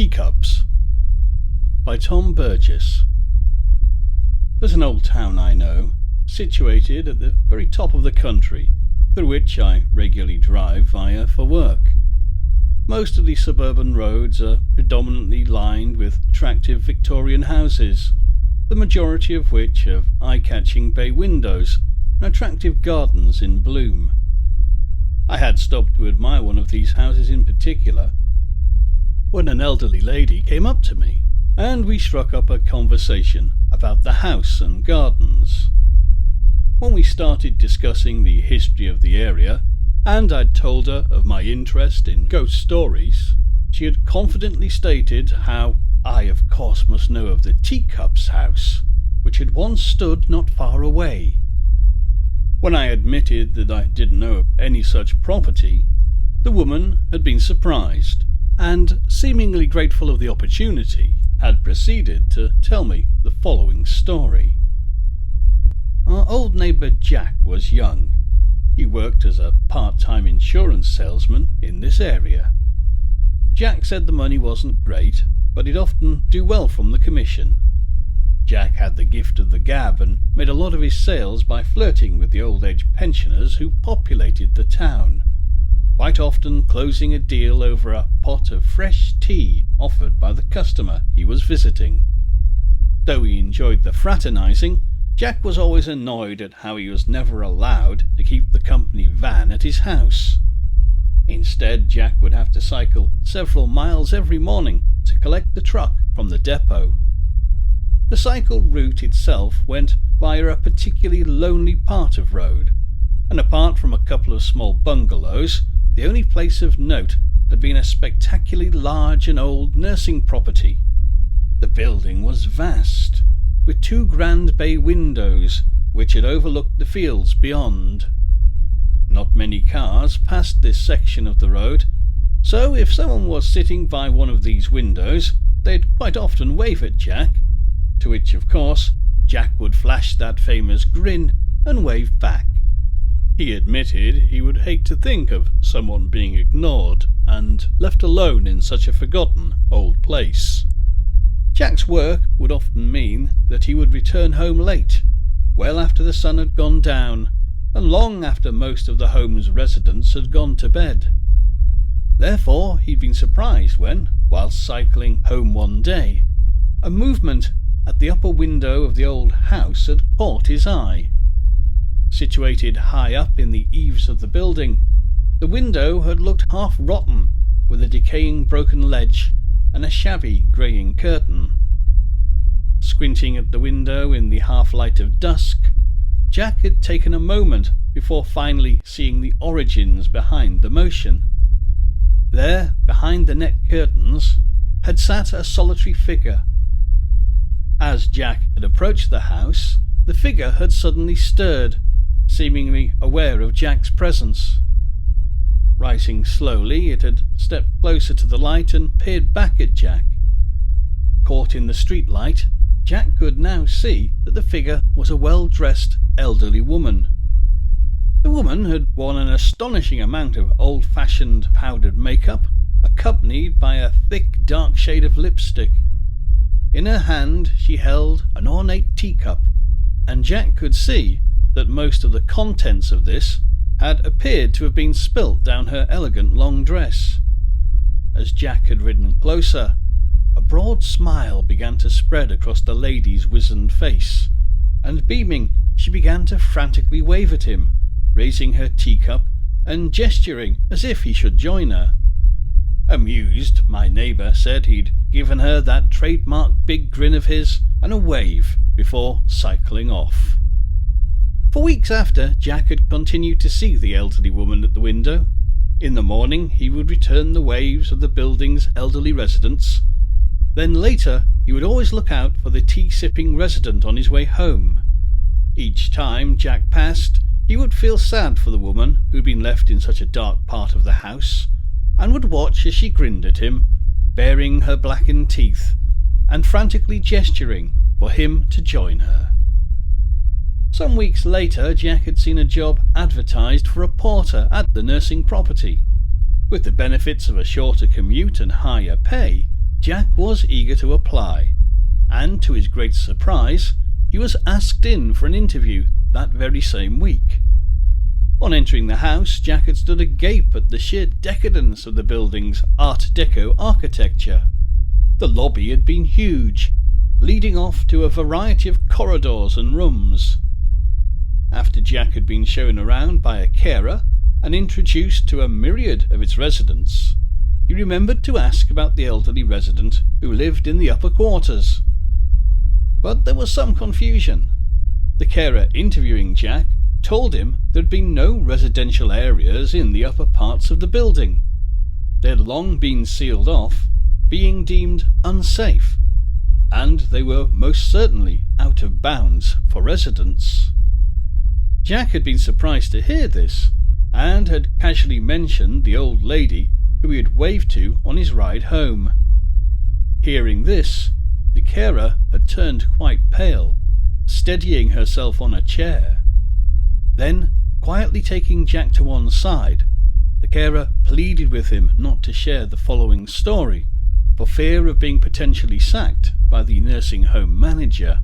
Teacups by Tom Burgess. There's an old town I know, situated at the very top of the country, through which I regularly drive via for work. Most of the suburban roads are predominantly lined with attractive Victorian houses, the majority of which have eye-catching bay windows and attractive gardens in bloom. I had stopped to admire one of these houses in particular when an elderly lady came up to me, and we struck up a conversation about the house and gardens. When we started discussing the history of the area, and I'd told her of my interest in ghost stories, she had confidently stated how I of course must know of the Teacups house, which had once stood not far away. When I admitted that I didn't know of any such property, the woman had been surprised, and, seemingly grateful of the opportunity, had proceeded to tell me the following story. Our old neighbour Jack was young. He worked as a part-time insurance salesman in this area. Jack said the money wasn't great, but he'd often do well from the commission. Jack had the gift of the gab and made a lot of his sales by flirting with the old-age pensioners who populated the town, quite often closing a deal over a pot of fresh tea offered by the customer he was visiting. Though he enjoyed the fraternizing, Jack was always annoyed at how he was never allowed to keep the company van at his house. Instead, Jack would have to cycle several miles every morning to collect the truck from the depot. The cycle route itself went via a particularly lonely part of road, and apart from a couple of small bungalows, the only place of note had been a spectacularly large and old nursing property. The building was vast, with 2 grand bay windows which had overlooked the fields beyond. Not many cars passed this section of the road, so if someone was sitting by one of these windows, they'd quite often wave at Jack, to which, of course, Jack would flash that famous grin and wave back. He admitted he would hate to think of someone being ignored and left alone in such a forgotten old place. Jack's work would often mean that he would return home late, well after the sun had gone down, and long after most of the home's residents had gone to bed. Therefore, he'd been surprised when, whilst cycling home one day, a movement at the upper window of the old house had caught his eye. Situated high up in the eaves of the building, the window had looked half rotten, with a decaying broken ledge and a shabby greying curtain. Squinting at the window in the half-light of dusk, Jack had taken a moment before finally seeing the origins behind the motion. There, behind the net curtains, had sat a solitary figure. As Jack had approached the house, the figure had suddenly stirred, seemingly aware of Jack's presence. Rising slowly, it had stepped closer to the light and peered back at Jack. Caught in the street light, Jack could now see that the figure was a well-dressed elderly woman. The woman had worn an astonishing amount of old-fashioned powdered makeup, accompanied by a thick dark shade of lipstick. In her hand she held an ornate teacup, and Jack could see that most of the contents of this had appeared to have been spilt down her elegant long dress. As Jack had ridden closer, a broad smile began to spread across the lady's wizened face, and beaming, she began to frantically wave at him, raising her teacup and gesturing as if he should join her. Amused, my neighbour said he'd given her that trademark big grin of his and a wave before cycling off. For weeks after, Jack had continued to see the elderly woman at the window. In the morning he would return the waves of the building's elderly residents. Then later he would always look out for the tea-sipping resident on his way home. Each time Jack passed, he would feel sad for the woman who'd been left in such a dark part of the house, and would watch as she grinned at him, baring her blackened teeth, and frantically gesturing for him to join her. Some weeks later, Jack had seen a job advertised for a porter at the nursing property. With the benefits of a shorter commute and higher pay, Jack was eager to apply, and to his great surprise, he was asked in for an interview that very same week. On entering the house, Jack had stood agape at the sheer decadence of the building's Art Deco architecture. The lobby had been huge, leading off to a variety of corridors and rooms. After Jack had been shown around by a carer and introduced to a myriad of its residents, he remembered to ask about the elderly resident who lived in the upper quarters. But there was some confusion. The carer interviewing Jack told him there had been no residential areas in the upper parts of the building. They had long been sealed off, being deemed unsafe, and they were most certainly out of bounds for residents. Jack had been surprised to hear this, and had casually mentioned the old lady who he had waved to on his ride home. Hearing this, the carer had turned quite pale, steadying herself on a chair. Then, quietly taking Jack to one side, the carer pleaded with him not to share the following story, for fear of being potentially sacked by the nursing home manager.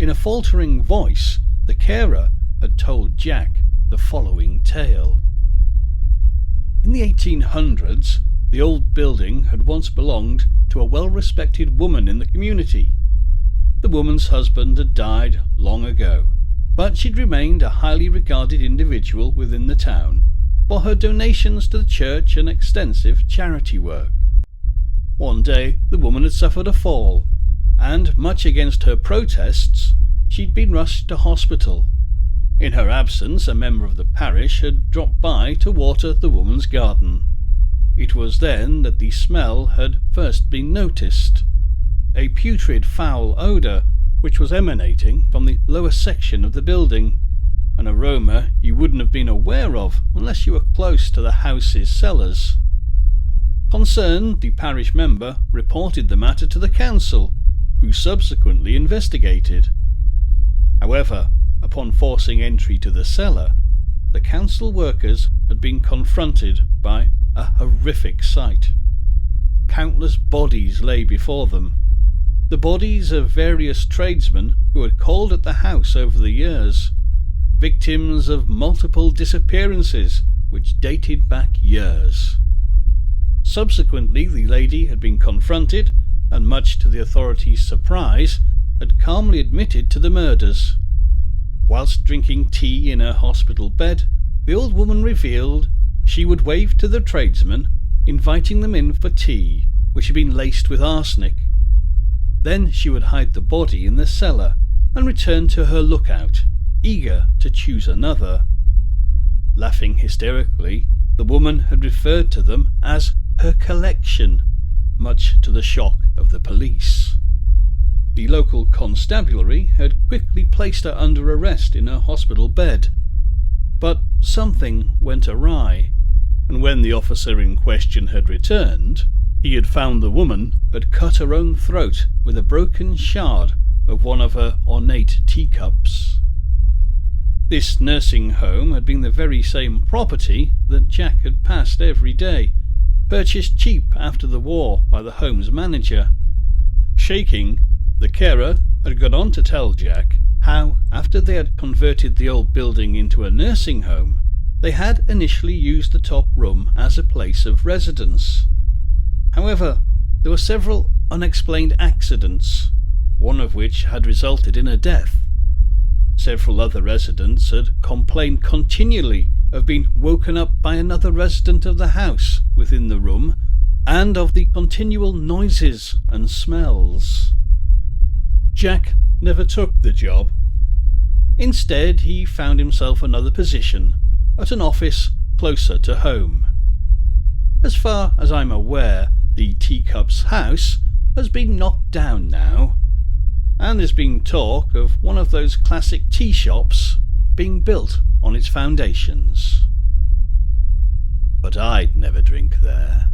In a faltering voice, the carer had told Jack the following tale. In the 1800s, the old building had once belonged to a well-respected woman in the community. The woman's husband had died long ago, but she'd remained a highly regarded individual within the town for her donations to the church and extensive charity work. One day the woman had suffered a fall, and much against her protests, she'd been rushed to hospital. In her absence, a member of the parish had dropped by to water the woman's garden. It was then that the smell had first been noticed. A putrid foul odour which was emanating from the lower section of the building, an aroma you wouldn't have been aware of unless you were close to the house's cellars. Concerned, the parish member reported the matter to the council, who subsequently investigated. However, upon forcing entry to the cellar, the council workers had been confronted by a horrific sight. Countless bodies lay before them, the bodies of various tradesmen who had called at the house over the years, victims of multiple disappearances which dated back years. Subsequently, the lady had been confronted, and much to the authorities' surprise, had calmly admitted to the murders. Whilst drinking tea in her hospital bed, the old woman revealed she would wave to the tradesmen, inviting them in for tea, which had been laced with arsenic. Then she would hide the body in the cellar and return to her lookout, eager to choose another. Laughing hysterically, the woman had referred to them as her collection, much to the shock of the police. The local constabulary had quickly placed her under arrest in her hospital bed. But something went awry, and when the officer in question had returned, he had found the woman had cut her own throat with a broken shard of one of her ornate teacups. This nursing home had been the very same property that Jack had passed every day, purchased cheap after the war by the home's manager. Shaking, the carer had gone on to tell Jack how, after they had converted the old building into a nursing home, they had initially used the top room as a place of residence. However, there were several unexplained accidents, one of which had resulted in a death. Several other residents had complained continually of being woken up by another resident of the house within the room, and of the continual noises and smells. Jack never took the job. Instead, he found himself another position at an office closer to home. As far as I'm aware, the Teacups house has been knocked down now, and there's been talk of one of those classic tea shops being built on its foundations. But I'd never drink there.